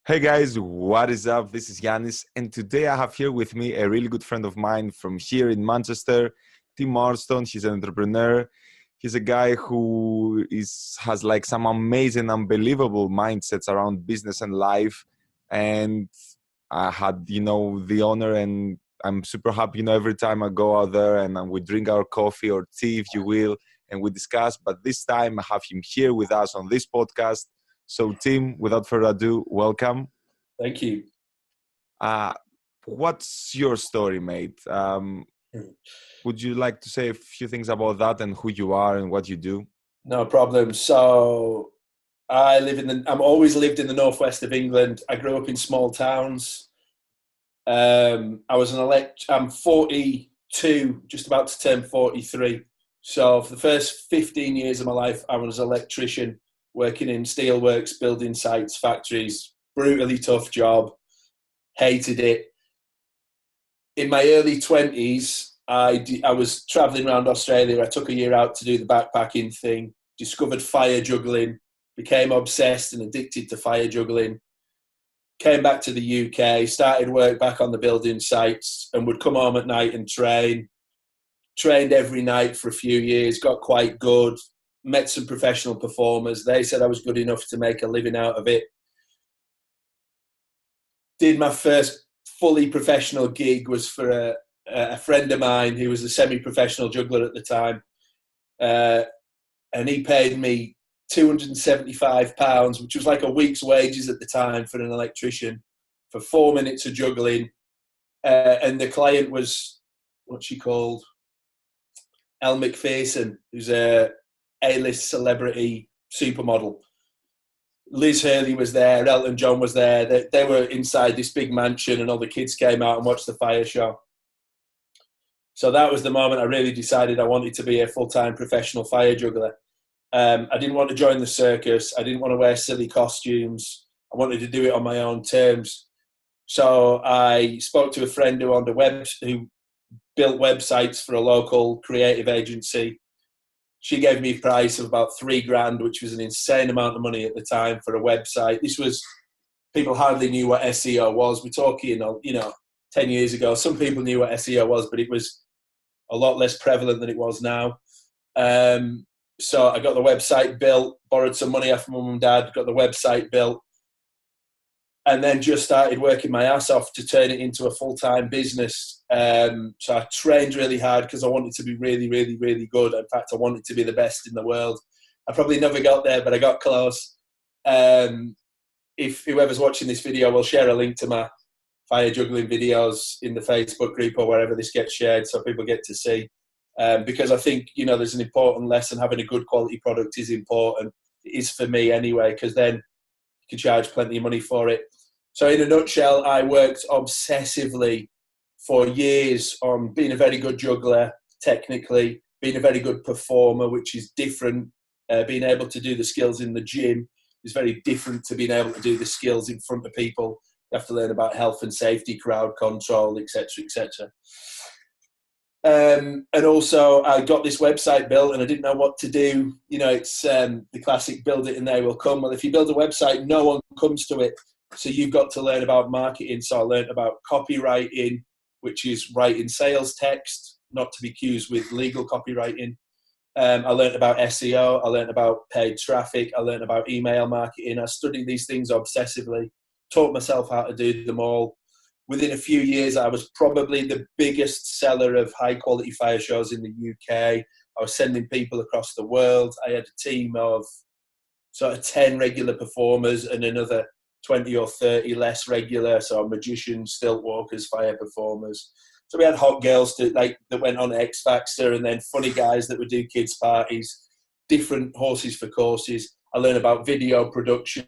Hey guys, what is up? This is Yannis, and today I have here with me a really good friend of mine from here in Manchester, Tim Marston. He's an entrepreneur. He's a guy who has like some amazing, unbelievable mindsets around business and life. And I had, the honor, and I'm super happy, every time I go out there and we drink our coffee or tea, if you will, and we discuss. But this time I have him here with us on this podcast. So, Tim, without further ado, welcome. Thank you. What's your story, mate? Would you like to say a few things about that and who you are and what you do? No problem. So I've always lived in the northwest of England. I grew up in small towns. I'm 42, just about to turn 43. So for the first 15 years of my life, I was an electrician working in steelworks, building sites, factories. Brutally tough job. Hated it. In my early 20s, I was traveling around Australia. I took a year out to do the backpacking thing, discovered fire juggling, became obsessed and addicted to fire juggling, came back to the UK, started work back on the building sites, and would come home at night and train. Trained every night for a few years, got quite good, met some professional performers. They said I was good enough to make a living out of it. Did my first fully professional gig was for a friend of mine who was a semi-professional juggler at the time. And he paid me £275, which was like a week's wages at the time for an electrician, for 4 minutes of juggling. And the client was, what's she called? Elle McPherson, who's a A-list celebrity supermodel. Liz Hurley was there, Elton John was there. They were inside this big mansion and all the kids came out and watched the fire show. So that was the moment I really decided I wanted to be a full-time professional fire juggler. I didn't want to join the circus. I didn't want to wear silly costumes. I wanted to do it on my own terms. So I spoke to a friend who built websites for a local creative agency. She gave me a price of about $3,000, which was an insane amount of money at the time for a website. People hardly knew what SEO was. We're talking, 10 years ago. Some people knew what SEO was, but it was a lot less prevalent than it was now. So I got the website built, borrowed some money off mum and dad, got the website built, and then just started working my ass off to turn it into a full-time business. So I trained really hard because I wanted to be really, really, really good. In fact, I wanted to be the best in the world. I probably never got there, but I got close. If whoever's watching this video, will share a link to my fire juggling videos in the Facebook group or wherever this gets shared so people get to see. Because I think, there's an important lesson. Having a good quality product is important. It is for me anyway, because then you can charge plenty of money for it. So in a nutshell, I worked obsessively for years on being a very good juggler, technically, being a very good performer, which is different. Being able to do the skills in the gym is very different to being able to do the skills in front of people. You have to learn about health and safety, crowd control, etc., etc. And also, I got this website built and I didn't know what to do. It's the classic build it and they will come. Well, if you build a website, no one comes to it. So you've got to learn about marketing. So I learned about copywriting, which is writing sales text, not to be confused with legal copywriting. I learned about SEO. I learned about paid traffic. I learned about email marketing. I studied these things obsessively, taught myself how to do them all. Within a few years, I was probably the biggest seller of high-quality fire shows in the UK. I was sending people across the world. I had a team of sort of 10 regular performers and another 20 or 30 less regular, so magicians, stilt walkers, fire performers. So we had hot girls that went on X Factor, and then funny guys that would do kids' parties, different horses for courses. I learned about video production,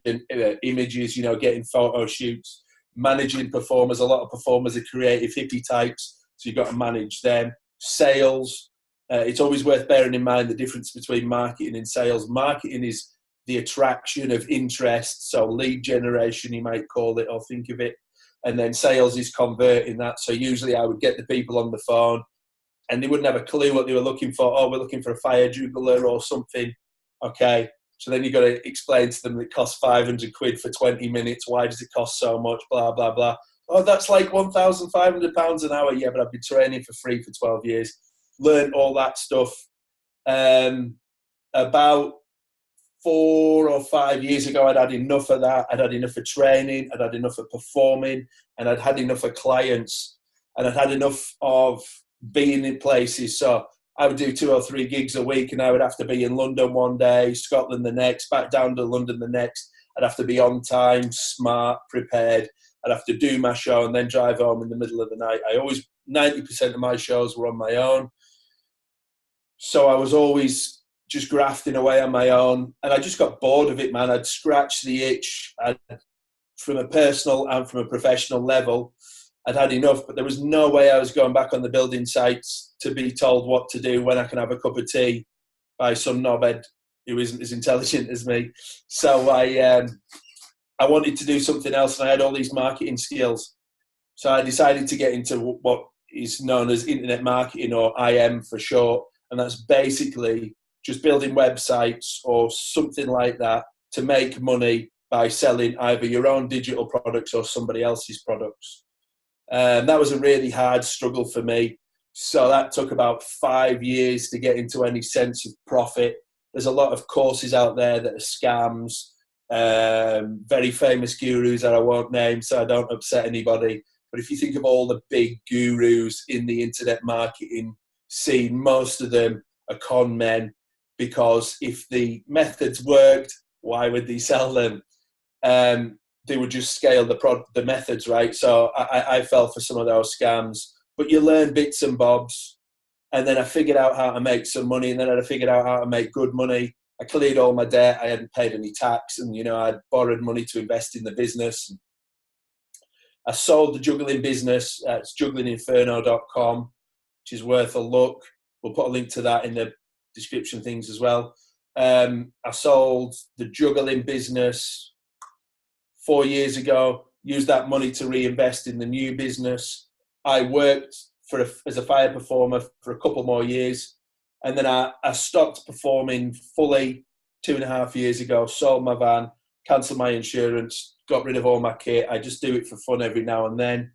images, getting photo shoots, managing performers. A lot of performers are creative hippie types, so you've got to manage them. Sales. It's always worth bearing in mind the difference between marketing and sales. Marketing is the attraction of interest, so lead generation, you might call it or think of it. And then sales is converting that. So usually I would get the people on the phone and they wouldn't have a clue what they were looking for. Oh, we're looking for a fire juggler or something. Okay, So then you've got to explain to them that it costs 500 quid for 20 minutes. Why does it cost so much? Blah, blah, blah. Oh, that's like £1,500 an hour. Yeah, but I've been training for free for 12 years. Learned all that stuff. About 4 or 5 years ago, I'd had enough of that. I'd had enough of training. I'd had enough of performing. And I'd had enough of clients. And I'd had enough of being in places. So I would do 2 or 3 gigs a week, and I would have to be in London one day, Scotland the next, back down to London the next. I'd have to be on time, smart, prepared. I'd have to do my show and then drive home in the middle of the night. 90% of my shows were on my own. So I was always just grafting away on my own. And I just got bored of it, man. I'd scratched the itch from a personal and from a professional level. I'd had enough, but there was no way I was going back on the building sites to be told what to do when I can have a cup of tea by some knobhead who isn't as intelligent as me. So I wanted to do something else, and I had all these marketing skills. So I decided to get into what is known as internet marketing, or IM for short, and that's basically just building websites or something like that to make money by selling either your own digital products or somebody else's products. That was a really hard struggle for me. So that took about 5 years to get into any sense of profit. There's a lot of courses out there that are scams, very famous gurus that I won't name so I don't upset anybody. But if you think of all the big gurus in the internet marketing scene, most of them are con men, because if the methods worked, why would they sell them? They would just scale the methods, right? So I fell for some of those scams. But you learn bits and bobs. And then I figured out how to make some money. And then I figured out how to make good money. I cleared all my debt. I hadn't paid any tax. And, I'd borrowed money to invest in the business. I sold the juggling business. It's jugglinginferno.com, which is worth a look. We'll put a link to that in the description things as well. I sold the juggling business 4 years ago, used that money to reinvest in the new business. I worked as a fire performer for a couple more years. And then I stopped performing fully 2.5 years ago, sold my van, cancelled my insurance, got rid of all my kit. I just do it for fun every now and then.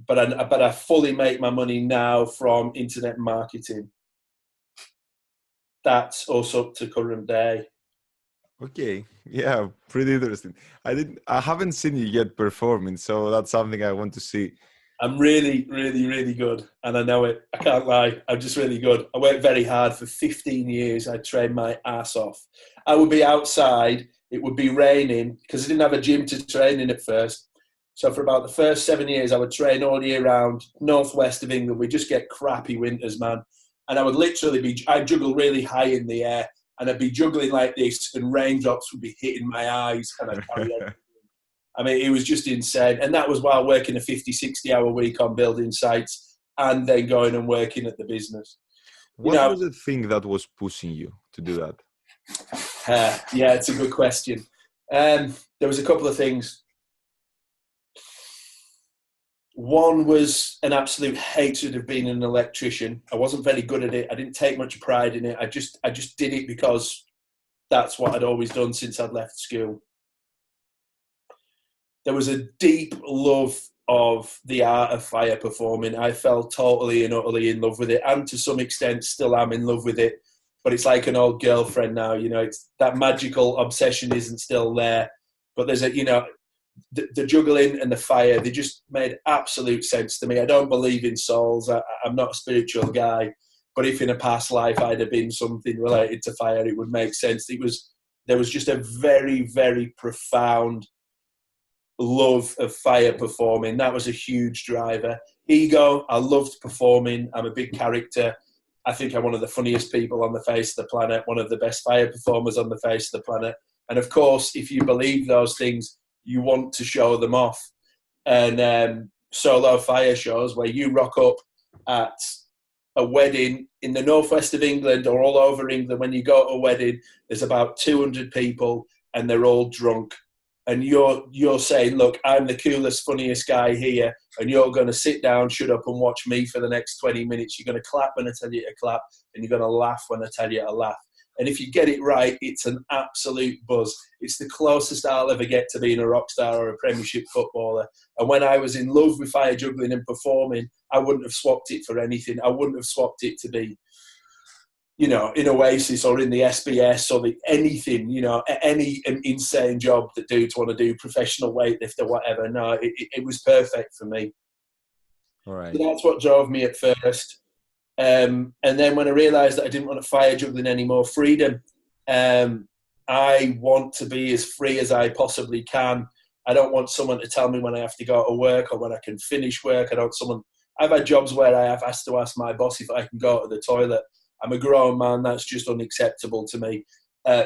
But I fully make my money now from internet marketing. That's also up to current day. Okay, yeah, pretty interesting. I haven't seen you yet performing, so that's something I want to see. I'm really, really, really good, and I know it. I can't lie. I'm just really good. I worked very hard for 15 years. I trained my ass off. I would be outside. It would be raining because I didn't have a gym to train in at first. So for about the first 7 years, I would train all year round, northwest of England. We just get crappy winters, man. And I would literally I'd juggle really high in the air, and I'd be juggling like this, and raindrops would be hitting my eyes, and I'd carry on. I mean, it was just insane. And that was while working a 50, 60-hour week on building sites and then going and working at the business. What was the thing that was pushing you to do that? Yeah, it's a good question. There was a couple of things. One was an absolute hatred of being an electrician. I wasn't very good at it. I didn't take much pride in it. I just did it because that's what I'd always done since I'd left school. There was a deep love of the art of fire performing. I fell totally and utterly in love with it, and to some extent still am in love with it. But it's like an old girlfriend now, it's that magical obsession isn't still there. But there's the juggling and the fire, they just made absolute sense to me. I don't believe in souls. I'm not a spiritual guy. But if in a past life I'd have been something related to fire, it would make sense. There was just a very, very profound love of fire performing. That was a huge driver. Ego, I loved performing. I'm a big character. I think I'm one of the funniest people on the face of the planet, one of the best fire performers on the face of the planet. And of course, if you believe those things, you want to show them off. And solo fire shows where you rock up at a wedding in the northwest of England or all over England. When you go to a wedding, there's about 200 people and they're all drunk. And you're saying, look, I'm the coolest, funniest guy here, and you're going to sit down, shut up, and watch me for the next 20 minutes. You're going to clap when I tell you to clap, and you're going to laugh when I tell you to laugh. And if you get it right, it's an absolute buzz. It's the closest I'll ever get to being a rock star or a Premiership footballer. And when I was in love with fire juggling and performing, I wouldn't have swapped it for anything. I wouldn't have swapped it to be, you know, in Oasis or in the SBS or anything, you know, any insane job that dudes want to do, professional weightlift or whatever. No, it was perfect for me. All right. So that's what drove me at first. And then when I realised that I didn't want to fire juggling anymore, freedom. I want to be as free as I possibly can. I don't want someone to tell me when I have to go to work or when I can finish work. I've had jobs where I have asked to ask my boss if I can go to the toilet. I'm a grown man. That's just unacceptable to me.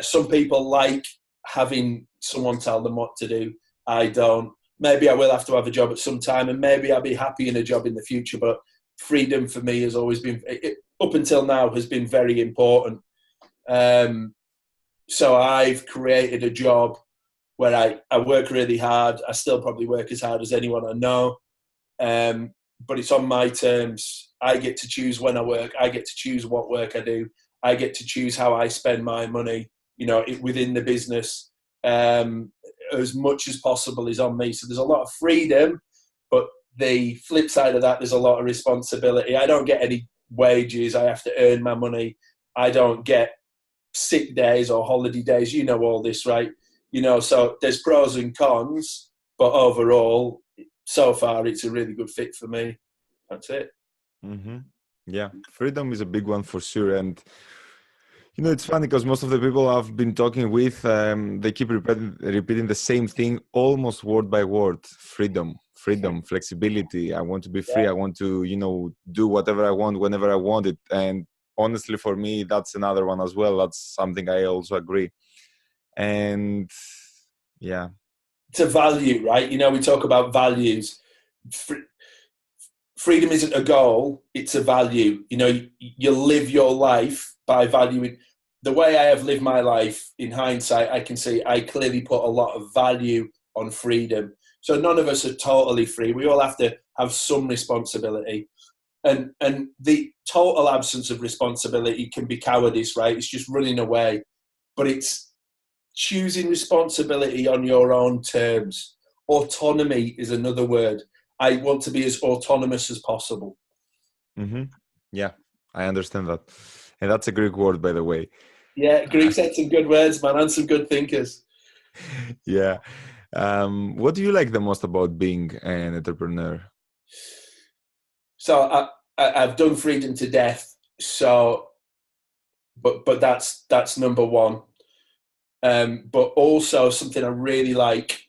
Some people like having someone tell them what to do. I don't. Maybe I will have to have a job at some time, and maybe I'll be happy in a job in the future. But freedom for me has always been, up until now, has been very important. So I've created a job where I work really hard. I still probably work as hard as anyone I know. But it's on my terms. I get to choose when I work. I get to choose what work I do. I get to choose how I spend my money, you know, within the business. As much as possible is on me. So there's a lot of freedom, but the flip side of that, there's a lot of responsibility. I don't get any wages. I have to earn my money. I don't get sick days or holiday days. You know all this, right? You know, so there's pros and cons, but overall, so far, it's a really good fit for me. That's it. Mm-hmm. Yeah, freedom is a big one for sure. And, you know, it's funny because most of the people I've been talking with, they keep repeating the same thing almost word by word. Freedom, flexibility. I want to be free. Yeah. I want to, you know, do whatever I want, whenever I want it. And honestly, for me, that's another one as well. That's something I also agree. And yeah. It's a value, right? You know, we talk about values. Freedom isn't a goal, it's a value. You know, you live your life by valuing. The way I have lived my life, in hindsight, I can see I clearly put a lot of value on freedom. So none of us are totally free. We all have to have some responsibility. And the total absence of responsibility can be cowardice, right? It's just running away. But it's choosing responsibility on your own terms. Autonomy is another word. I want to be as autonomous as possible. Mm-hmm. Yeah, I understand that. And that's a Greek word, by the way. Yeah, Greeks had some good words, man, and some good thinkers. Yeah. What do you like the most about being an entrepreneur? So I've done freedom to death. So, but that's number one. But also something I really like.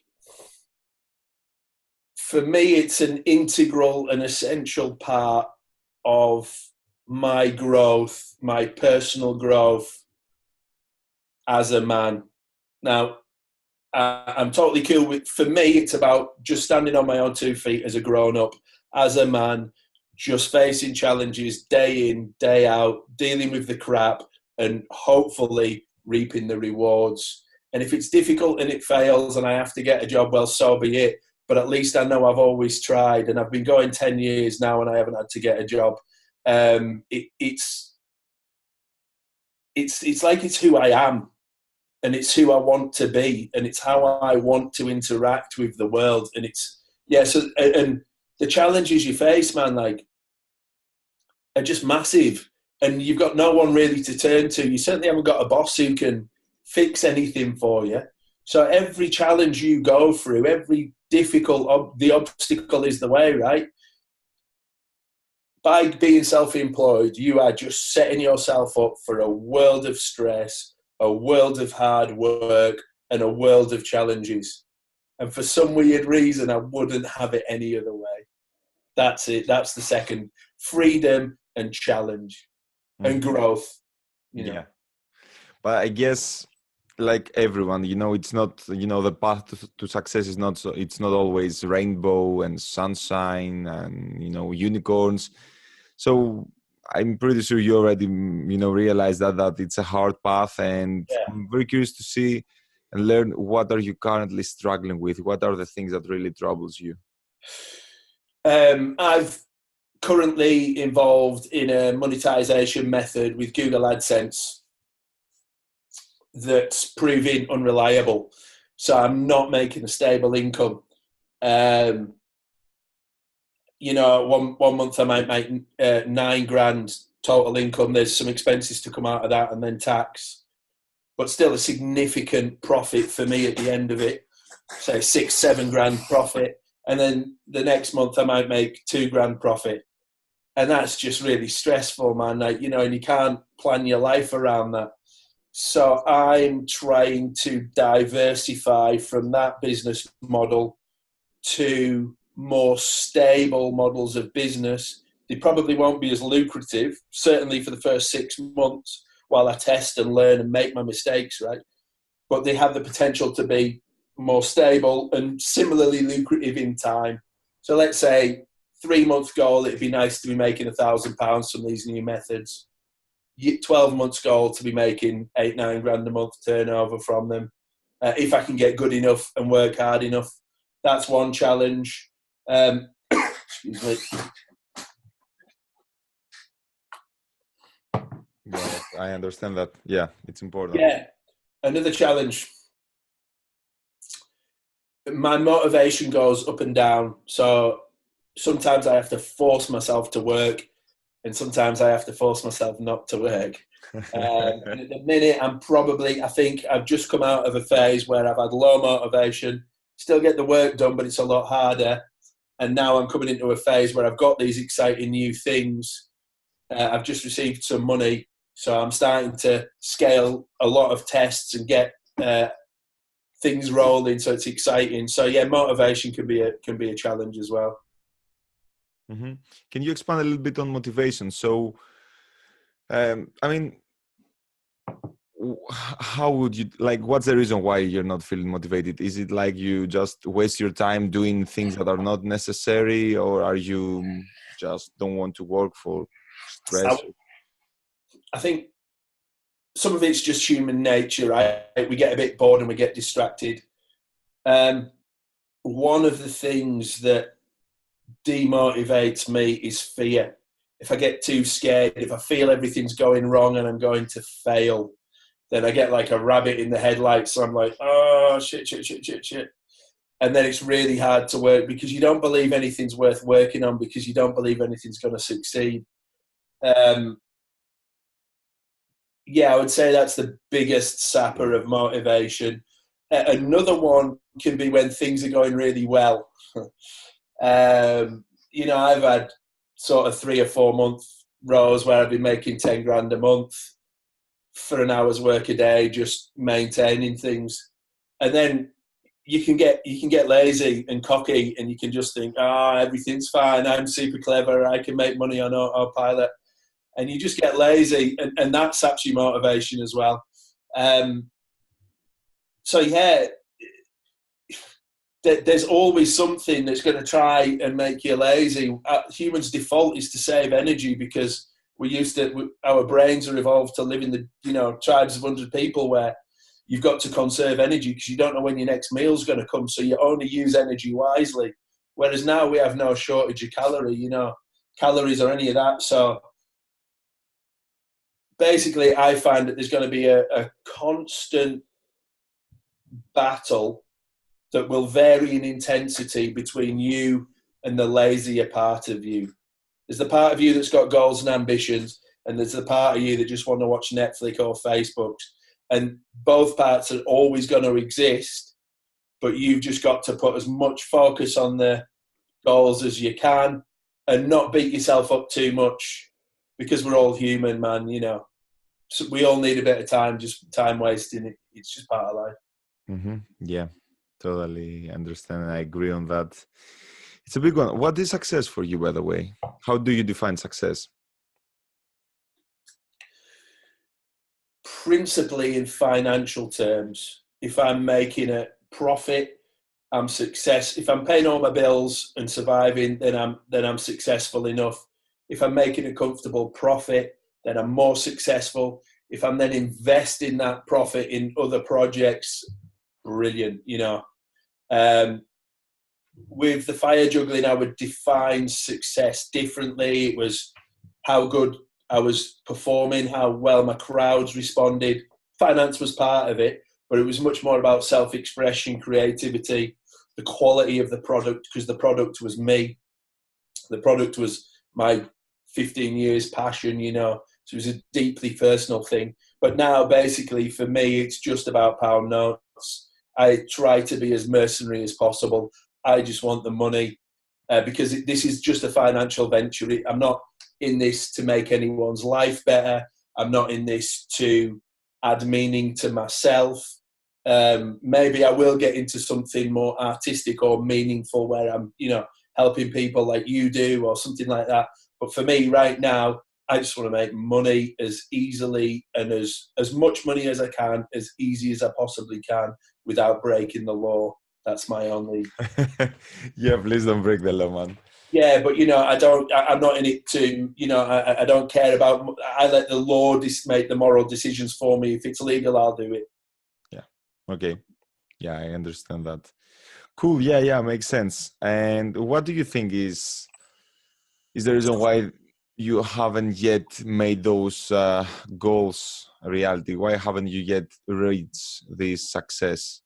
For me, it's an integral and essential part of my growth, my personal growth as a man. Now, I'm totally cool with, for me, it's about just standing on my own 2 feet as a grown-up, as a man, just facing challenges day in, day out, dealing with the crap, and hopefully reaping the rewards. And if it's difficult and it fails and I have to get a job, well, so be it. But at least I know I've always tried, and I've been going 10 years now and I haven't had to get a job. It's like it's who I am, and it's who I want to be, and it's how I want to interact with the world. And it's, yeah, so, and the challenges you face, man, like, are just massive, and you've got no one really to turn to. You certainly haven't got a boss who can fix anything for you. So every challenge you go through, every the obstacle is the way, right? By being self-employed, you are just setting yourself up for a world of stress, a world of hard work, and a world of challenges. And for some weird reason, I wouldn't have it any other way. That's it. That's the second. Freedom and challenge and growth. You know. Yeah. But I guess, like everyone, you know, it's not, you know, the path to success is not, so it's not always rainbow and sunshine and, you know, unicorns. So I'm pretty sure you already, you know, realize that it's a hard path, and Yeah. I'm very curious to see and learn, what are you currently struggling with? What are the things that really troubles you? I've currently involved in a monetization method with Google AdSense. that's proving unreliable. So I'm not making a stable income. You know, one month I might make $9,000 total income. There's some expenses to come out of that and then tax, but still a significant profit for me at the end of it. Say $6-7 profit, and then the next month I might make $2,000 profit, and that's just really stressful, man. Like, you know, and you can't plan your life around that. So I'm trying to diversify from that business model to more stable models of business. They probably won't be as lucrative, certainly for the first 6 months while I test and learn and make my mistakes, right? But they have the potential to be more stable and similarly lucrative in time. So let's say 3-month goal, it'd be nice to be making £1,000 from these new methods. 12 months goal to be making $8-9 a month turnover from them. If I can get good enough and work hard enough, that's one challenge. Excuse me. Yeah, I understand that. Yeah, it's important. Yeah, another challenge. My motivation goes up and down. So sometimes I have to force myself to work, and sometimes I have to force myself not to work. And at the minute, I think I've just come out of a phase where I've had low motivation, still get the work done, but it's a lot harder. And now I'm coming into a phase where I've got these exciting new things. I've just received some money, so I'm starting to scale a lot of tests and get things rolling. So it's exciting. So yeah, motivation can be a challenge as well. Mm-hmm. Can you expand a little bit on motivation? So, I mean, how would you, like, what's the reason why you're not feeling motivated? Is it like you just waste your time doing things that are not necessary, or are you just don't want to work for stress? I think some of it's just human nature, right? We get a bit bored and we get distracted. One of the things that demotivates me is fear. If I get too scared, if I feel everything's going wrong and I'm going to fail, then I get like a rabbit in the headlights. So I'm like, oh, shit. And then it's really hard to work because you don't believe anything's worth working on because you don't believe anything's going to succeed. Yeah, I would say that's the biggest sapper of motivation. Another one can be when things are going really well. You know, I've had sort of 3 or 4 month rows where I've been making $10,000 a month for an hour's work a day, just maintaining things. And then you can get lazy and cocky, and you can just think, everything's fine. I'm super clever. I can make money on autopilot. And you just get lazy, and that saps your motivation as well. So yeah, there's always something that's going to try and make you lazy. Humans' default is to save energy because our brains are evolved to live in the tribes of 100 people where you've got to conserve energy because you don't know when your next meal's going to come. So you only use energy wisely. Whereas now we have no shortage of calories or any of that. So basically, I find that there's going to be a constant battle that will vary in intensity between you and the lazier part of you. There's the part of you that's got goals and ambitions, and there's the part of you that just want to watch Netflix or Facebook. And both parts are always going to exist, but you've just got to put as much focus on the goals as you can and not beat yourself up too much because we're all human, man, So we all need a bit of time, just time wasting. It's just part of life. Mm-hmm. Yeah, totally understand. I agree on that. It's a big one. What is success for you, by the way? How do you define success? Principally in financial terms. If I'm making a profit, I'm success. If I'm paying all my bills and surviving, then I'm successful enough. If I'm making a comfortable profit, then I'm more successful. If I'm then investing that profit in other projects, brilliant, With the fire juggling, I would define success differently. It was how good I was performing, how well my crowds responded, finance was part of it, but it was much more about self-expression, creativity, the quality of the product, because the product was me. The product was my 15 years passion, so it was a deeply personal thing. But now, basically, for me, it's just about pound notes. I try to be as mercenary as possible. I just want the money because this is just a financial venture. I'm not in this to make anyone's life better. I'm not in this to add meaning to myself. Maybe I will get into something more artistic or meaningful where I'm, helping people like you do or something like that. But for me right now, I just want to make money as easily and as much money as I can, as easy as I possibly can, without breaking the law. That's my only. Yeah, please don't break the law, man. Yeah, but I'm not in it to, I don't care about. I let the law make the moral decisions for me. If it's legal, I'll do it. Yeah. Okay. Yeah, I understand that. Cool. Yeah, makes sense. And what do you think is the reason why you haven't yet made those goals a reality? Why haven't you yet reached this success?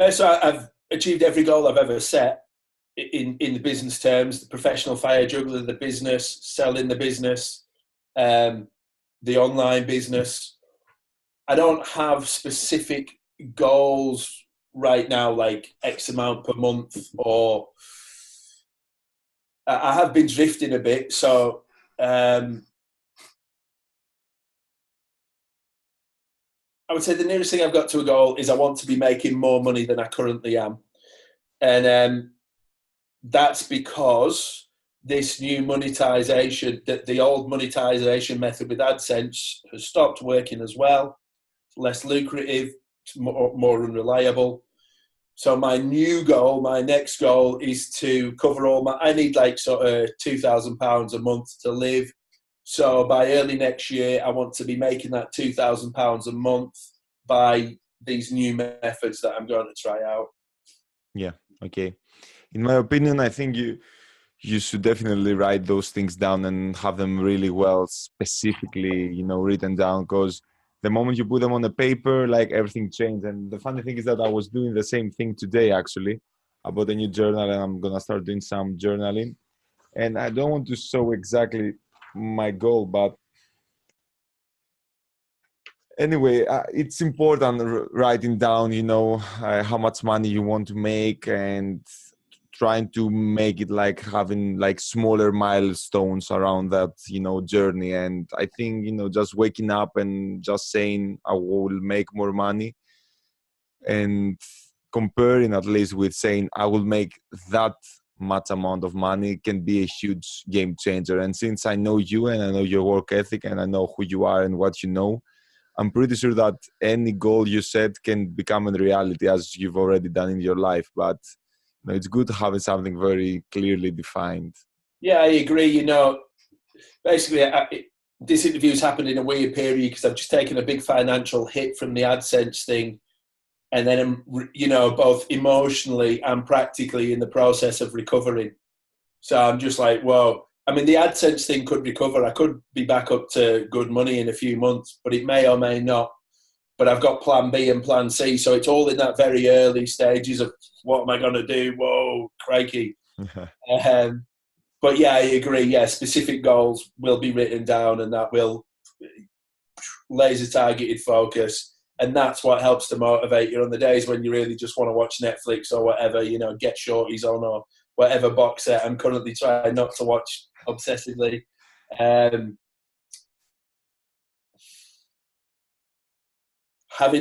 So I've achieved every goal I've ever set in the business terms: the professional fire juggler, the business, selling the business, the online business. I don't have specific goals right now, like X amount per month, or I have been drifting a bit. So I would say the nearest thing I've got to a goal is I want to be making more money than I currently am. And that's because this new monetization, the old monetization method with AdSense has stopped working as well. It's less lucrative, it's more unreliable. So my new goal, my next goal is to cover I need like sort of £2,000 a month to live. So by early next year, I want to be making that £2,000 a month by these new methods that I'm going to try out. Yeah. Okay. In my opinion, I think you should definitely write those things down and have them really well, specifically, written down, because the moment you put them on the paper, like everything changed. And the funny thing is that I was doing the same thing today, actually. I bought a new journal and I'm going to start doing some journaling. And I don't want to show exactly my goal, but anyway, it's important writing down, how much money you want to make and trying to make it like having like smaller milestones around that, journey. And I think, just waking up and just saying I will make more money and comparing at least with saying I will make that much amount of money can be a huge game changer. And since I know you and I know your work ethic and I know who you are and what you know, I'm pretty sure that any goal you set can become a reality, as you've already done in your life. But it's good having something very clearly defined. Yeah, I agree. Basically, this interview's happened in a weird period because I've just taken a big financial hit from the AdSense thing. And then I'm, both emotionally and practically in the process of recovering. So I'm just like, whoa. I mean, the AdSense thing could recover. I could be back up to good money in a few months, but it may or may not. But I've got plan B and plan C. So it's all in that very early stages of what am I going to do? Whoa, crikey. But yeah, I agree. Yeah, specific goals will be written down and that will laser targeted focus. And that's what helps to motivate you on the days when you really just want to watch Netflix or whatever, get shorties on or whatever box set I'm currently trying not to watch obsessively. Having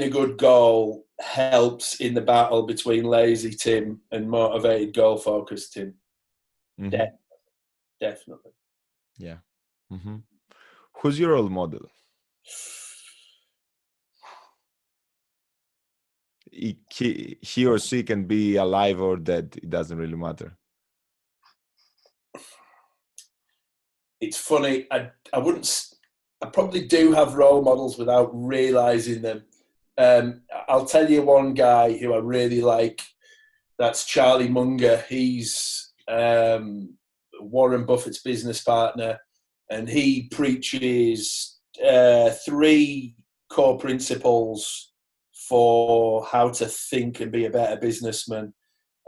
a good goal helps in the battle between lazy Tim and motivated goal-focused Tim. Mm-hmm. Definitely. Yeah. Mm-hmm. Who's your role model? He or she can be alive or dead. It doesn't really matter. It's funny. I probably do have role models without realizing them. I'll tell you one guy who I really like. That's Charlie Munger. He's Warren Buffett's business partner, and he preaches three core principles for how to think and be a better businessman.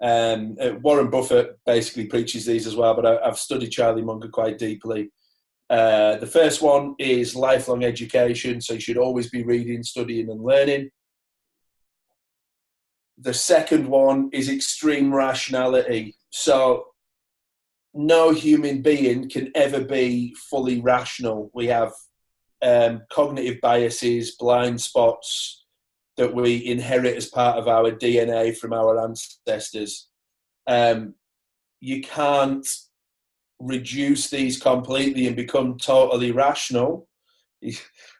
Warren Buffett basically preaches these as well, but I've studied Charlie Munger quite deeply. The first one is lifelong education, so you should always be reading, studying and learning. The second one is extreme rationality. So no human being can ever be fully rational. We have cognitive biases, blind spots that we inherit as part of our DNA from our ancestors. You can't reduce these completely and become totally rational. I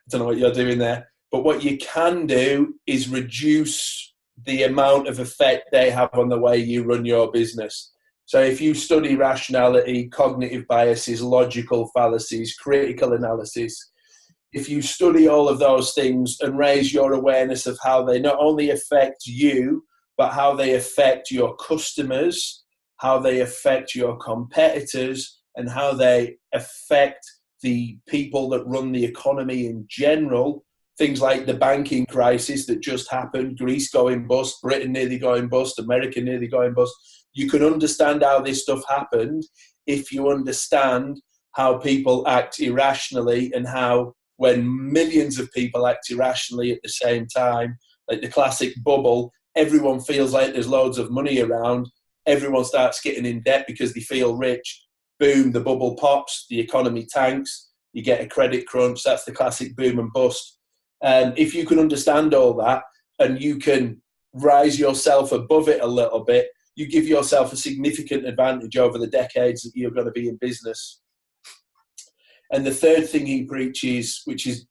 don't know what you're doing there, but what you can do is reduce the amount of effect they have on the way you run your business. So if you study rationality, cognitive biases, logical fallacies, critical analysis, if you study all of those things and raise your awareness of how they not only affect you, but how they affect your customers, how they affect your competitors, and how they affect the people that run the economy in general, things like the banking crisis that just happened, Greece going bust, Britain nearly going bust, America nearly going bust. You can understand how this stuff happened if you understand how people act irrationally, and how when millions of people act irrationally at the same time, like the classic bubble, everyone feels like there's loads of money around, everyone starts getting in debt because they feel rich, boom, the bubble pops, the economy tanks, you get a credit crunch. That's the classic boom and bust. If you can understand all that and you can rise yourself above it a little bit, you give yourself a significant advantage over the decades that you're going to be in business. And the third thing he preaches, which is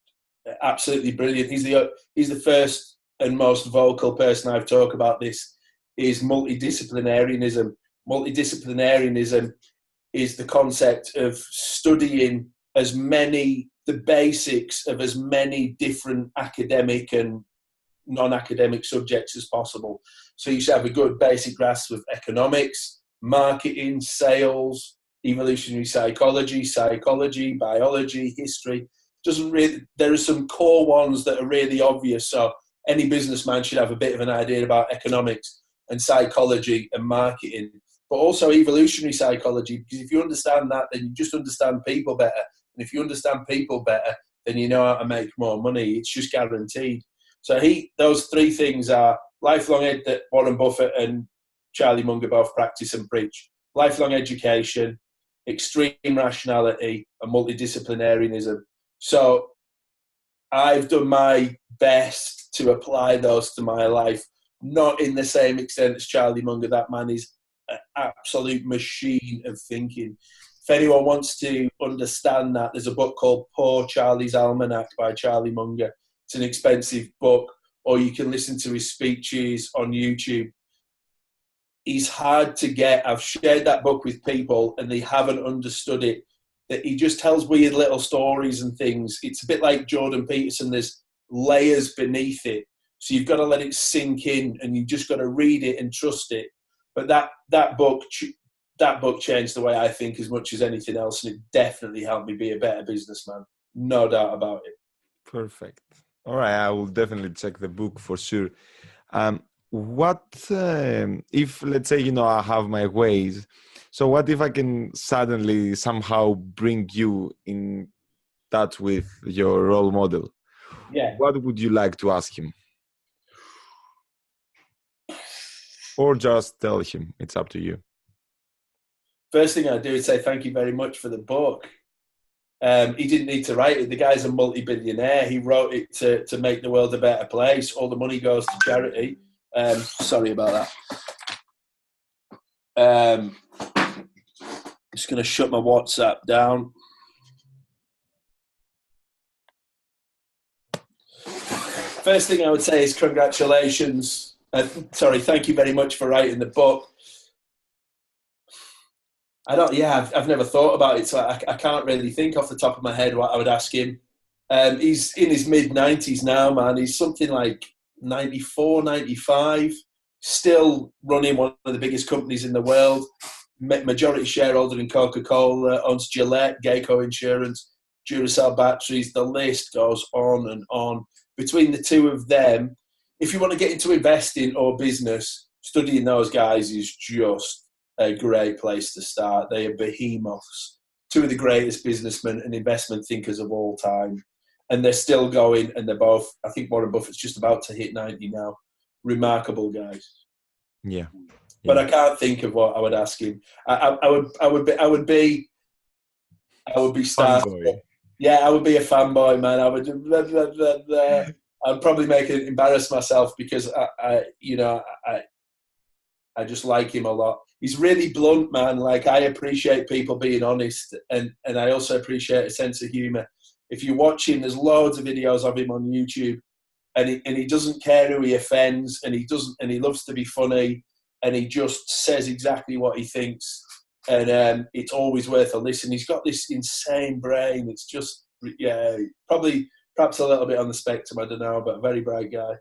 absolutely brilliant, he's the first and most vocal person I've talked about this, is multidisciplinarianism. Multidisciplinarianism is the concept of studying the basics of as many different academic and non-academic subjects as possible. So you should have a good basic grasp of economics, marketing, sales, evolutionary psychology, biology, history. There are some core ones that are really obvious. So any businessman should have a bit of an idea about economics and psychology and marketing, but also evolutionary psychology, because if you understand that, then you just understand people better. And if you understand people better, then you know how to make more money. It's just guaranteed. So those three things are lifelong ed that Warren Buffett and Charlie Munger both practice and preach. Lifelong education, extreme rationality, and multidisciplinarianism. So I've done my best to apply those to my life, not in the same extent as Charlie Munger. That man is an absolute machine of thinking. If anyone wants to understand that, there's a book called Poor Charlie's Almanac by Charlie Munger. It's an expensive book, or you can listen to his speeches on YouTube. He's hard to get. I've shared that book with people and they haven't understood it. That he just tells weird little stories and things. It's a bit like Jordan Peterson. There's layers beneath it. So you've got to let it sink in and you've just got to read it and trust it. But that book changed the way I think as much as anything else, and it definitely helped me be a better businessman. No doubt about it. Perfect. All right, I will definitely check the book for sure. What if, let's say, I have my ways. So what if I can suddenly somehow bring you in touch with your role model? Yeah. What would you like to ask him? Or just tell him. It's up to you. First thing I do is say thank you very much for the book. He didn't need to write it. The guy's a multi-billionaire. He wrote it to make the world a better place. All the money goes to charity. Sorry about that. Just going to shut my WhatsApp down. First thing I would say is congratulations. Thank you very much for writing the book. I've never thought about it, so I can't really think off the top of my head what I would ask him. He's in his mid-90s now, man. He's something like 94, 95, still running one of the biggest companies in the world, majority shareholder in Coca-Cola, owns Gillette, Geico Insurance, Duracell batteries, the list goes on and on. between the two of them, if you want to get into investing or business, studying those guys is just a great place to start. They are behemoths, two of the greatest businessmen and investment thinkers of all time. And they're still going, and they're both, I think Warren Buffett's just about to hit 90 now. Remarkable guys. Yeah. But I can't think of what I would ask him. I would be starstruck. Yeah, I would be a fanboy, man. I would. I'd probably embarrass myself because I just like him a lot. He's really blunt, man. Like, I appreciate people being honest, and I also appreciate a sense of humor. If you watch him, there's loads of videos of him on YouTube, and he doesn't care who he offends, and he loves to be funny, and he just says exactly what he thinks, and it's always worth a listen. He's got this insane brain. It's just, perhaps a little bit on the spectrum, I don't know, but a very bright guy.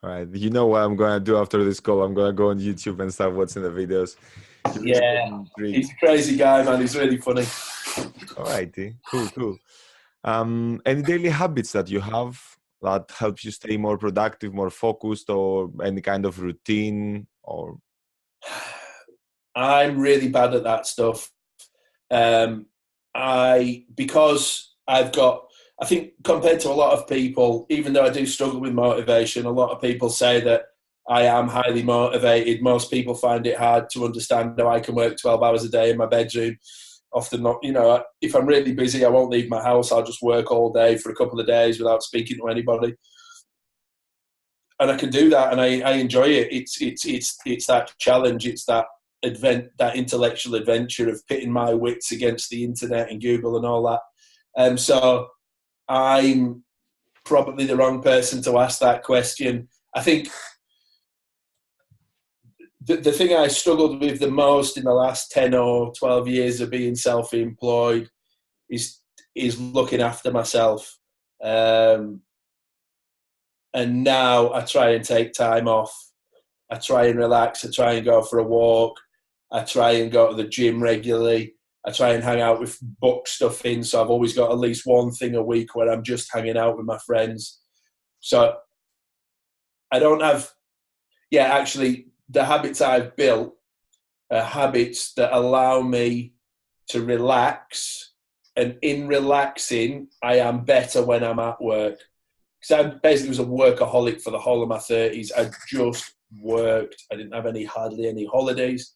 All right. You know what I'm going to do after this call? I'm going to go on YouTube and start watching the videos. He's a crazy guy, man. He's really funny. All righty. Cool. Any daily habits that you have that helps you stay more productive, more focused, or any kind of routine? Or I'm really bad at that stuff. I think compared to a lot of people, even though I do struggle with motivation, a lot of people say that I am highly motivated. Most people find it hard to understand how I can work 12 hours a day in my bedroom. Often not, if I'm really busy, I won't leave my house. I'll just work all day for a couple of days without speaking to anybody. And I can do that, and I enjoy it. It's that challenge. It's that that intellectual adventure of pitting my wits against the internet and Google and all that. So I'm probably the wrong person to ask that question. I think the thing I struggled with the most in the last 10 or 12 years of being self-employed is looking after myself. And now I try and take time off. I try and relax. I try and go for a walk. I try and go to the gym regularly. I try and hang out with book stuff in. So I've always got at least one thing a week where I'm just hanging out with my friends. So I don't have, actually the habits I've built are habits that allow me to relax. And in relaxing, I am better when I'm at work. Because I basically was a workaholic for the whole of my 30s. I just worked. I didn't have hardly any holidays.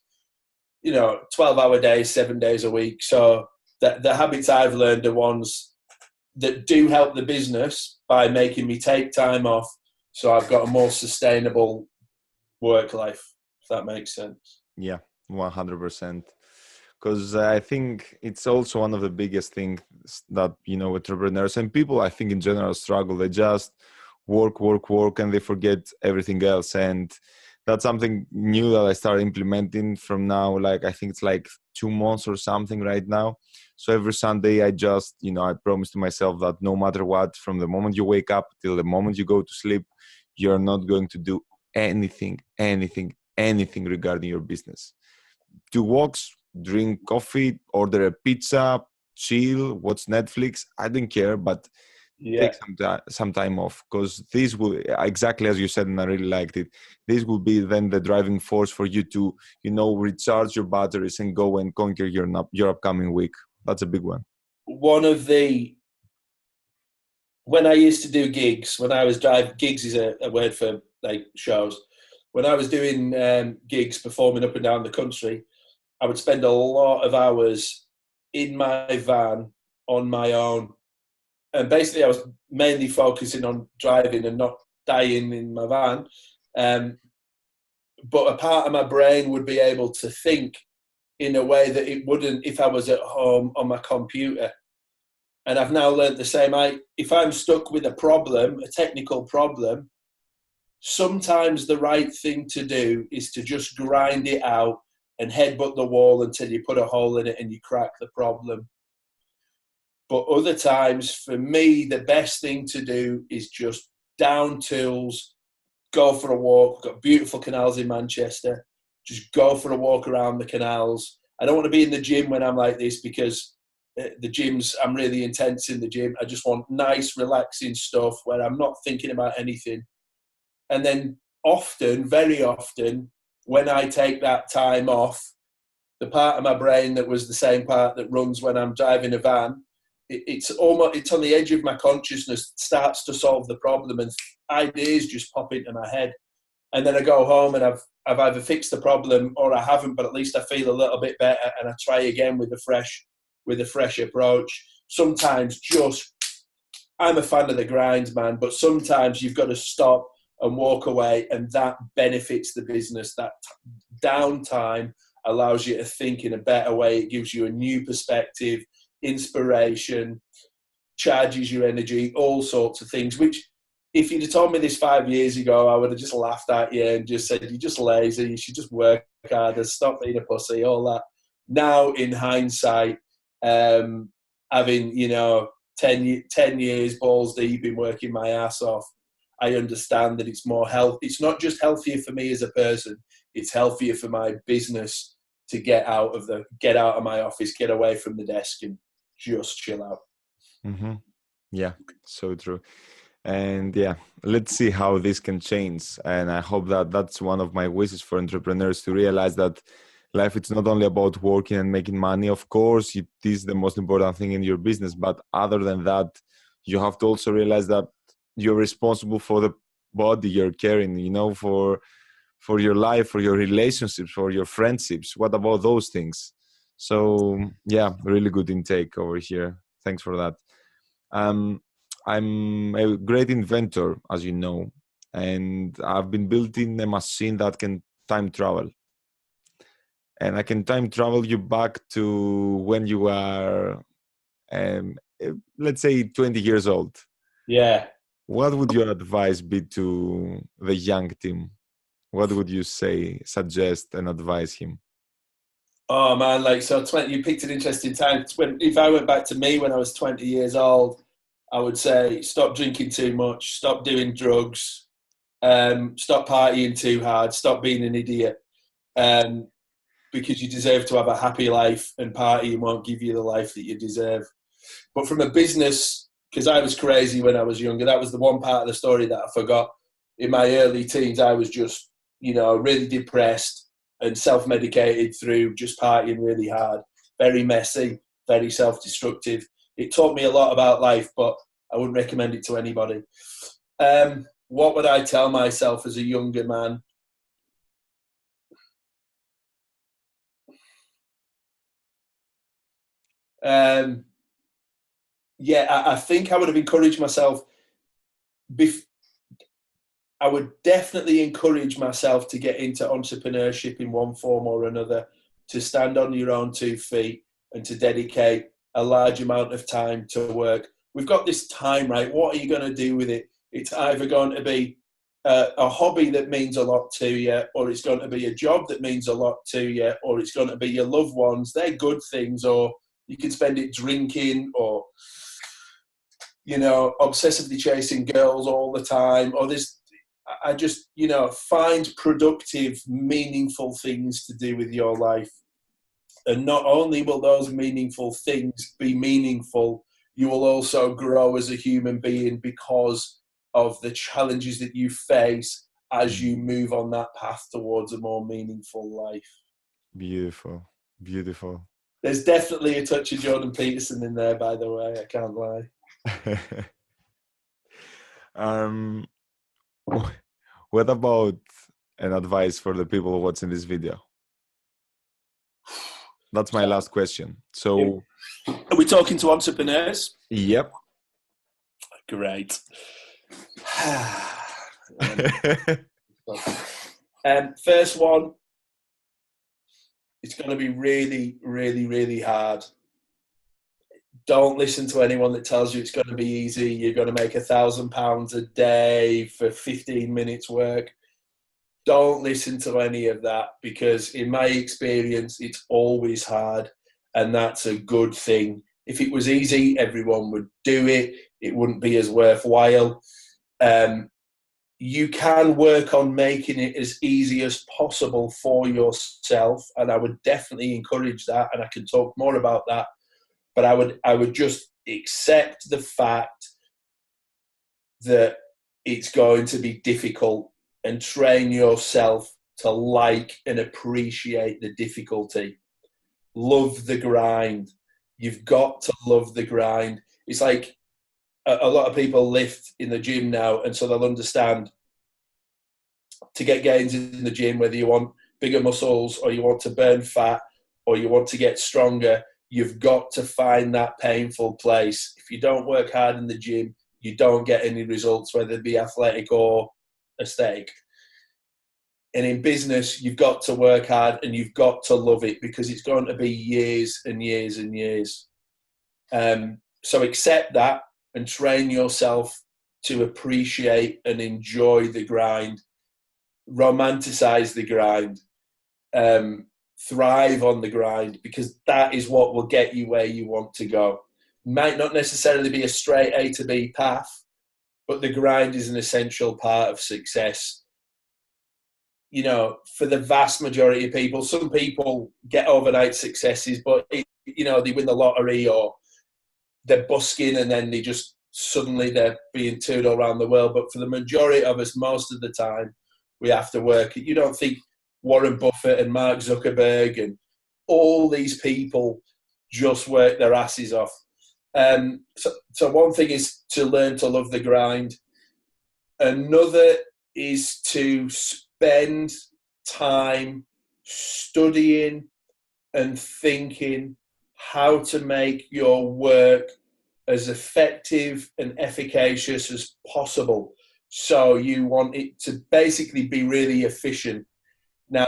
12-hour days, 7 days a week. So the habits I've learned are ones that do help the business by making me take time off. So I've got a more sustainable work life, if that makes sense. Yeah, 100%. Because I think it's also one of the biggest things that, entrepreneurs and people, I think in general, struggle. They just work, and they forget everything else. And that's something new that I started implementing from now, I think it's 2 months or something right now. So every Sunday, I just, I promise to myself that no matter what, from the moment you wake up till the moment you go to sleep, you're not going to do anything regarding your business. 2 walks, drink coffee, order a pizza, chill, watch Netflix. I don't care, but take some time off, because this will, exactly as you said, and I really liked it, this will be then the driving force for you to, recharge your batteries and go and conquer your upcoming week. That's a big one. When I used to do gigs, gigs is a word for shows. When I was doing gigs, performing up and down the country, I would spend a lot of hours in my van on my own. And basically, I was mainly focusing on driving and not dying in my van. But a part of my brain would be able to think in a way that it wouldn't if I was at home on my computer. And I've now learned the same. If I'm stuck with a problem, a technical problem, sometimes the right thing to do is to just grind it out and headbutt the wall until you put a hole in it and you crack the problem. But other times, for me, the best thing to do is just down tools, go for a walk. We've got beautiful canals in Manchester. Just go for a walk around the canals. I don't want to be in the gym when I'm like this because the gyms, I'm really intense in the gym. I just want nice, relaxing stuff where I'm not thinking about anything. And then often, very often, when I take that time off, the part of my brain that was the same part that runs when I'm driving a van, it's on the edge of my consciousness, starts to solve the problem, and ideas just pop into my head. And then I go home and I've either fixed the problem or I haven't, but at least I feel a little bit better, and I try again with a fresh approach. Sometimes I'm a fan of the grind, man, but sometimes you've got to stop and walk away, and that benefits the business. That downtime allows you to think in a better way. It gives you a new perspective, inspiration, charges your energy, all sorts of things, which if you'd have told me this 5 years ago, I would have just laughed at you and just said, you're just lazy, you should just work harder, stop being a pussy, all that. Now, in hindsight, having, 10 years balls deep in working my ass off, I understand that it's more health. It's not just healthier for me as a person, it's healthier for my business to get out of my office, get away from the desk and just chill out. Mm-hmm. Yeah, so true. And yeah, let's see how this can change. And I hope that that's one of my wishes for entrepreneurs, to realize that life, it's not only about working and making money. Of course, it is the most important thing in your business. But other than that, you have to also realize that you're responsible for the body you're carrying, for your life, for your relationships, for your friendships. What about those things? So yeah, really good intake over here. Thanks for that. I'm a great inventor, as you know, and I've been building a machine that can time travel. And I can time travel you back to when you are, let's say, 20 years old. Yeah. What would your advice be to the young Tim? What would you suggest and advise him? Oh man, you picked an interesting time. If I went back to me when I was 20 years old, I would say stop drinking too much, stop doing drugs, stop partying too hard, stop being an idiot, because you deserve to have a happy life, and partying won't give you the life that you deserve. But from a business, because I was crazy when I was younger, that was the one part of the story that I forgot. In my early teens, I was just, really depressed and self-medicated through just partying really hard, very messy, very self-destructive. It taught me a lot about life, but I wouldn't recommend it to anybody. What would I tell myself as a younger man? I think I would have encouraged myself. I would definitely encourage myself to get into entrepreneurship in one form or another, to stand on your own 2 feet and to dedicate a large amount of time to work. We've got this time, right? What are you going to do with it? It's either going to be a hobby that means a lot to you, or it's going to be a job that means a lot to you, or it's going to be your loved ones. They're good things, or you can spend it drinking, or, obsessively chasing girls all the time, or I just, find productive, meaningful things to do with your life. And not only will those meaningful things be meaningful, you will also grow as a human being because of the challenges that you face as you move on that path towards a more meaningful life. Beautiful. Beautiful. There's definitely a touch of Jordan Peterson in there, by the way. I can't lie. What about an advice for the people watching this video? That's my last question. So, are we talking to entrepreneurs? Yep. Great. First one, it's going to be really, really, really hard. Don't listen to anyone that tells you it's going to be easy. You're going to make £1,000 a day for 15 minutes work. Don't listen to any of that, because in my experience, it's always hard, and that's a good thing. If it was easy, everyone would do it. It wouldn't be as worthwhile. You can work on making it as easy as possible for yourself, and I would definitely encourage that, and I can talk more about that. but I would just accept the fact that it's going to be difficult and train yourself to like and appreciate the difficulty. Love the grind. You've got to love the grind. It's like a lot of people lift in the gym now, and so they'll understand to get gains in the gym, whether you want bigger muscles or you want to burn fat or you want to get stronger, you've got to find that painful place. If you don't work hard in the gym, you don't get any results, whether it be athletic or aesthetic. And in business, you've got to work hard and you've got to love it, because it's going to be years and years and years. So accept that and train yourself to appreciate and enjoy the grind. Romanticize the grind. Thrive on the grind, because that is what will get you where you want to go. Might not necessarily be a straight A to B path, but the grind is an essential part of success. You know, for the vast majority of people, some people get overnight successes, but you know, they win the lottery or they're busking and then they just suddenly they're being toured all around the world. But for the majority of us, most of the time, we have to work. You don't think Warren Buffett and Mark Zuckerberg and all these people just work their asses off. So one thing is to learn to love the grind. Another is to spend time studying and thinking how to make your work as effective and efficacious as possible. So you want it to basically be really efficient. Now,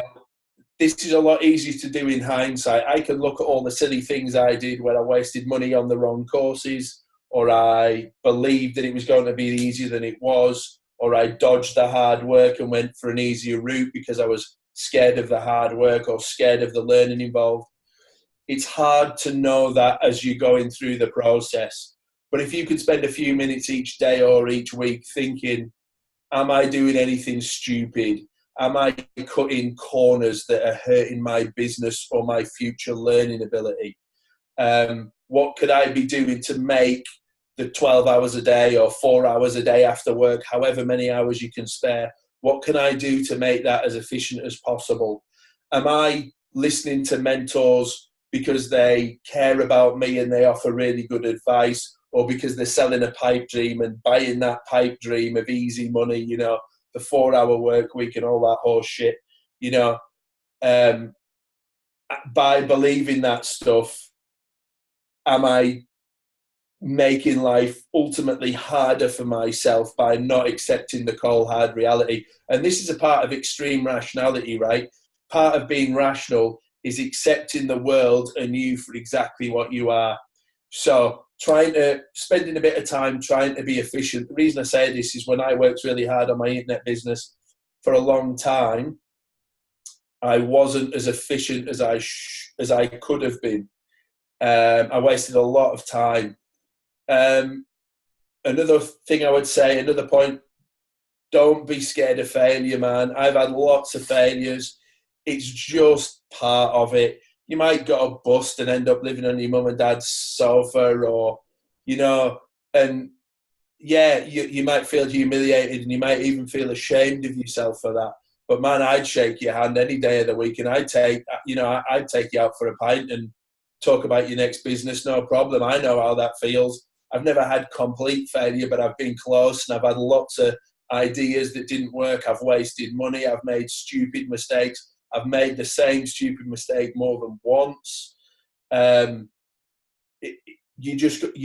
this is a lot easier to do in hindsight. I can look at all the silly things I did where I wasted money on the wrong courses, or I believed that it was going to be easier than it was, or I dodged the hard work and went for an easier route because I was scared of the hard work or scared of the learning involved. It's hard to know that as you're going through the process. But if you could spend a few minutes each day or each week thinking, am I doing anything stupid? Am I cutting corners that are hurting my business or my future learning ability? What could I be doing to make the 12 hours a day or 4 hours a day after work, however many hours you can spare, what can I do to make that as efficient as possible? Am I listening to mentors because they care about me and they offer really good advice, or because they're selling a pipe dream and buying that pipe dream of easy money, you know, the 4-hour work week and all that horse shit, you know? By believing that stuff, am I making life ultimately harder for myself by not accepting the cold, hard reality? And this is a part of extreme rationality, right? Part of being rational is accepting the world and you for exactly what you are. So spending a bit of time trying to be efficient. The reason I say this is when I worked really hard on my internet business for a long time, I wasn't as efficient as I could have been. I wasted a lot of time. Another thing I would say, another point, don't be scared of failure, man. I've had lots of failures. It's just part of it. You might go a bust and end up living on your mum and dad's sofa, or, you know, and yeah, you might feel humiliated and you might even feel ashamed of yourself for that. But man, I'd shake your hand any day of the week and I'd take you out for a pint and talk about your next business, no problem. I know how that feels. I've never had complete failure, but I've been close and I've had lots of ideas that didn't work. I've wasted money. I've made stupid mistakes. I've made the same stupid mistake more than once. You're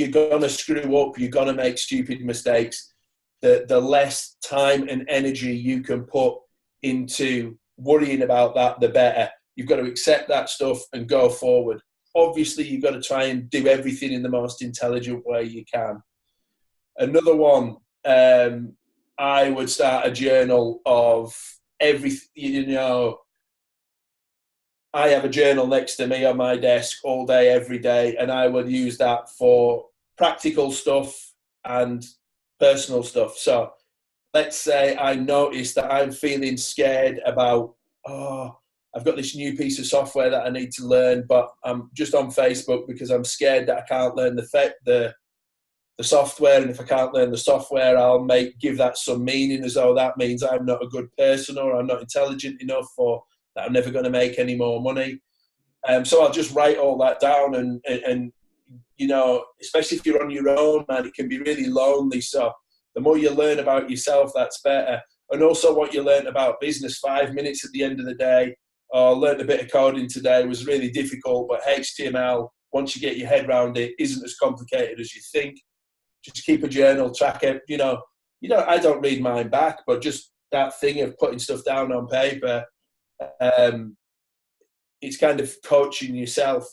going to screw up. You're going to make stupid mistakes. The less time and energy you can put into worrying about that, the better. You've got to accept that stuff and go forward. Obviously, you've got to try and do everything in the most intelligent way you can. Another one, I would start a journal of everything, you know. I have a journal next to me on my desk all day, every day, and I would use that for practical stuff and personal stuff. So let's say I notice that I'm feeling scared about, I've got this new piece of software that I need to learn, but I'm just on Facebook because I'm scared that I can't learn the software, and if I can't learn the software, I'll give that some meaning, as though that means I'm not a good person, or I'm not intelligent enough, or that I'm never going to make any more money. So I'll just write all that down, and you know, especially if you're on your own, man, it can be really lonely. So the more you learn about yourself, that's better. And also what you learn about business, 5 minutes at the end of the day. I learned a bit of coding today. It was really difficult, but HTML, once you get your head around it, isn't as complicated as you think. Just keep a journal, track it. You know, I don't read mine back, but just that thing of putting stuff down on paper, it's kind of coaching yourself.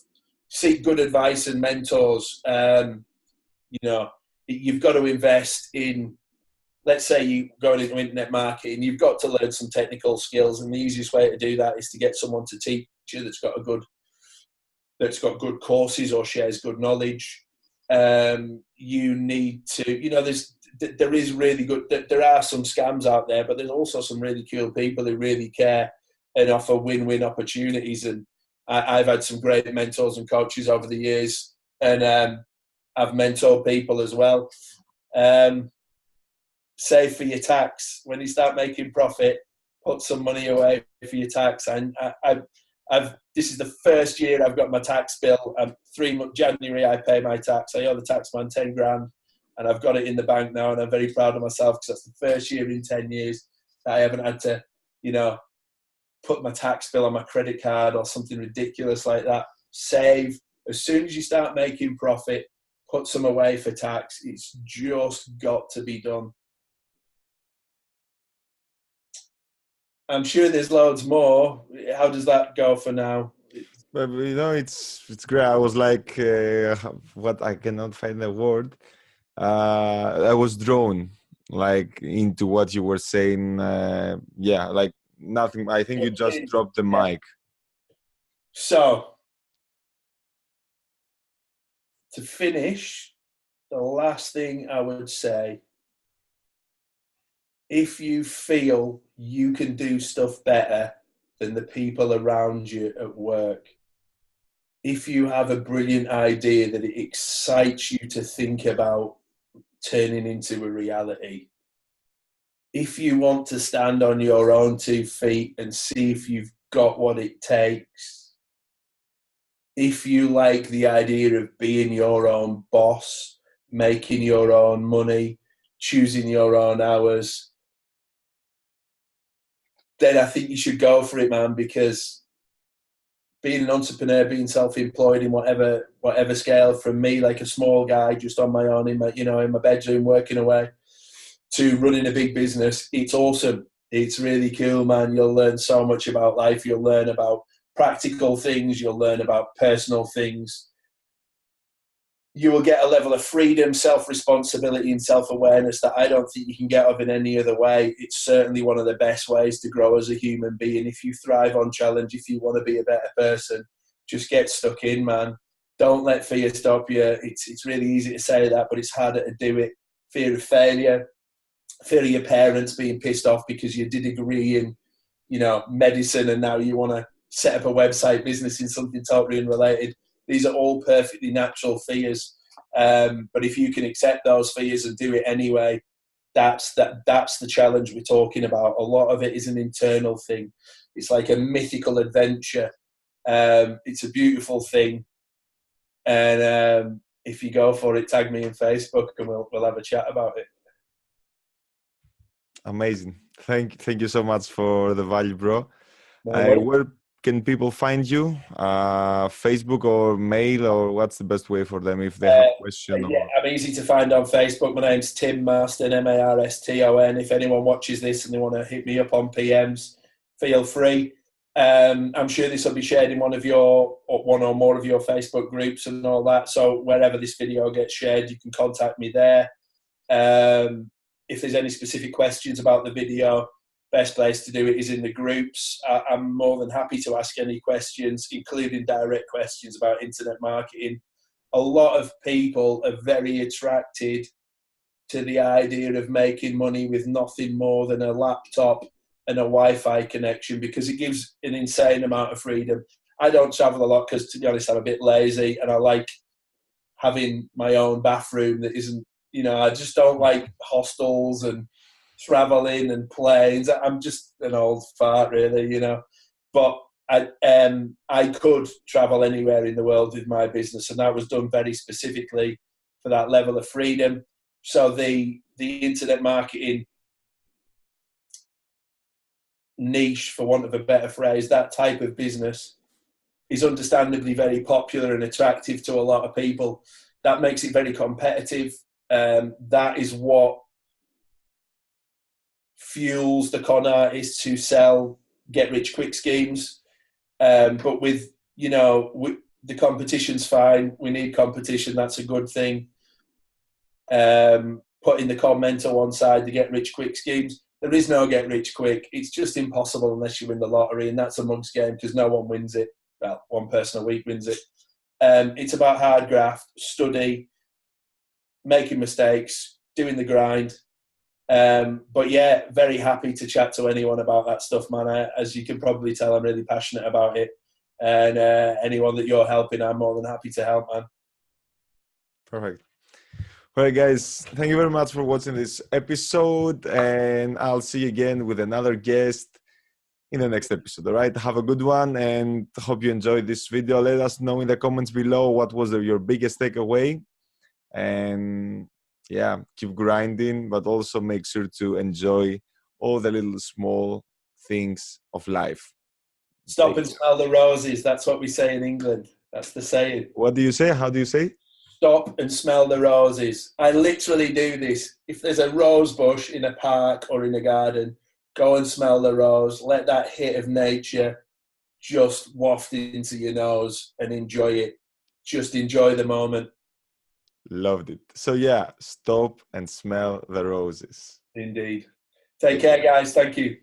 Seek good advice and mentors. You know, you've got to invest in, let's say you go into internet marketing, you've got to learn some technical skills, and the easiest way to do that is to get someone to teach you that's got good courses or shares good knowledge. You need to, you know, there are some scams out there, but there's also some really cool people who really care and offer win-win opportunities. And I've had some great mentors and coaches over the years, and I've mentored people as well. Save for your tax. When you start making profit, put some money away for your tax. And this is the first year I've got my tax bill. January I pay my tax. I owe the tax man 10 grand, and I've got it in the bank now, and I'm very proud of myself because that's the first year in 10 years that I haven't had to, you know, put my tax bill on my credit card or something ridiculous like that. Save. As soon as you start making profit, put some away for tax. It's just got to be done. I'm sure there's loads more. How does that go for now? But you know, it's great. I was like, what, I cannot find the word. I was drawn like into what you were saying. Yeah, like nothing. I think you just dropped the mic. So to finish, the last thing I would say, if you feel you can do stuff better than the people around you at work, if you have a brilliant idea that it excites you to think about turning into a reality, if you want to stand on your own 2 feet and see if you've got what it takes, if you like the idea of being your own boss, making your own money, choosing your own hours, then I think you should go for it, man, because being an entrepreneur, being self-employed in whatever scale, from me, like a small guy just on my own in my bedroom working away, to running a big business, it's awesome. It's really cool, man. You'll learn so much about life. You'll learn about practical things. You'll learn about personal things. You will get a level of freedom, self-responsibility and self-awareness that I don't think you can get of in any other way. It's certainly one of the best ways to grow as a human being. If you thrive on challenge, if you want to be a better person, just get stuck in, man. Don't let fear stop you. It's really easy to say that, but it's harder to do it. Fear of failure, fear of your parents being pissed off because you did a degree in, you know, medicine, and now you want to set up a website business in something totally unrelated. These are all perfectly natural fears. But if you can accept those fears and do it anyway, that's the challenge we're talking about. A lot of it is an internal thing. It's like a mythical adventure. It's a beautiful thing. And if you go for it, tag me on Facebook and we'll have a chat about it. Amazing. Thank you so much for the value, bro. No, where can people find you? Facebook or mail, or what's the best way for them if they have a question? Yeah, I'm easy to find on Facebook. My name's Tim Marston, Marston. If anyone watches this and they want to hit me up on PMs, feel free. I'm sure this will be shared in one or more of your Facebook groups and all that. So wherever this video gets shared, you can contact me there. If there's any specific questions about the video, best place to do it is in the groups. I'm more than happy to ask any questions, including direct questions about internet marketing. A lot of people are very attracted to the idea of making money with nothing more than a laptop and a Wi-Fi connection, because it gives an insane amount of freedom. I don't travel a lot because, to be honest, I'm a bit lazy, and I like having my own bathroom that isn't, I just don't like hostels and traveling and planes. I'm just an old fart, really, But I could travel anywhere in the world with my business, and that was done very specifically for that level of freedom. So the internet marketing niche, for want of a better phrase, that type of business is understandably very popular and attractive to a lot of people. That makes it very competitive. That is what fuels the con artists who sell get-rich-quick schemes. But with, the competition's fine. We need competition. That's a good thing. Putting the con men to one side, the get-rich-quick schemes. There is no get-rich-quick. It's just impossible unless you win the lottery, and that's a mug's game because no one wins it. Well, one person a week wins it. It's about hard graft, study, making mistakes, doing the grind. But yeah, very happy to chat to anyone about that stuff, man. As you can probably tell, I'm really passionate about it. And anyone that you're helping, I'm more than happy to help, man. Perfect. All right, guys, thank you very much for watching this episode, and I'll see you again with another guest in the next episode. All right, have a good one, and hope you enjoyed this video. Let us know in the comments below what was your biggest takeaway, and yeah, keep grinding, but also make sure to enjoy all the little small things of life. Stop and smell the roses. That's what we say in England. That's the saying. What do you say? How do you say? Stop and smell the roses. I literally do this. If there's a rose bush in a park or in a garden, go and smell the rose. Let that hit of nature just waft into your nose and enjoy it. Just enjoy the moment. Loved it. So yeah, stop and smell the roses. Indeed. Take care, guys. Thank you.